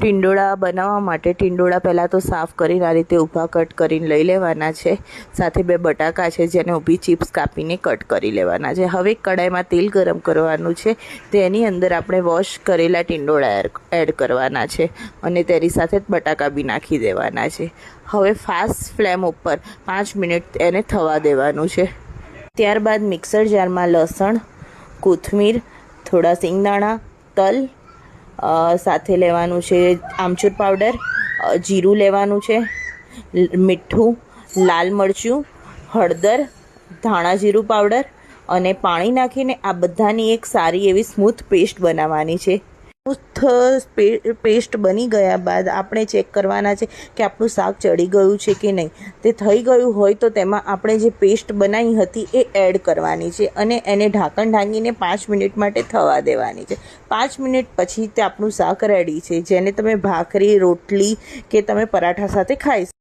ટીંડોળા બનાવવા માટે ટીંડોળા પહેલાં તો સાફ કરીને આ રીતે ઊભા કટ કરીને લઈ લેવાના છે। સાથે 2 બટાકા છે જેને ઊભી ચિપ્સ કાપીને કટ કરી લેવાના છે। હવે કડાઈમાં તેલ ગરમ કરવાનું છે, તેની અંદર આપણે વોશ કરેલા ટીંડોળા એડ કરવાના છે અને તેની સાથે બટાકા બી નાખી દેવાના છે। હવે ફાસ્ટ ફ્લેમ ઉપર 5 મિનિટ એને થવા દેવાનું છે। ત્યારબાદ મિક્સર જારમાં લસણ, કોથમીર, થોડા સિંગદાણા, તલ સાથે લેવાનું છે, આમચૂર પાવડર, જીરું લેવાનું છે, મીઠું, લાલ મરચું, હળદર, ધાણા જીરું પાવડર અને પાણી નાખીને આ બધાની એક સારી એવી સ્મૂથ પેસ્ટ બનાવવાની છે। સ્મૂથ પેસ્ટ બની ગયા બાદ આપણે ચેક કરવાના છે કે આપણું શાક ચડી ગયું છે કે નહીં। તે થઈ ગયું હોય તો તેમાં આપણે જે પેસ્ટ બનાવી હતી એ એડ કરવાની છે અને એને ઢાંકણ ઢાંકીને 5 મિનિટ માટે થવા દેવાની છે। 5 મિનિટ પછી તે આપણું શાક રેડી છે, જેને તમે ભાખરી, રોટલી કે તમે પરાઠા સાથે ખાઈ શકો।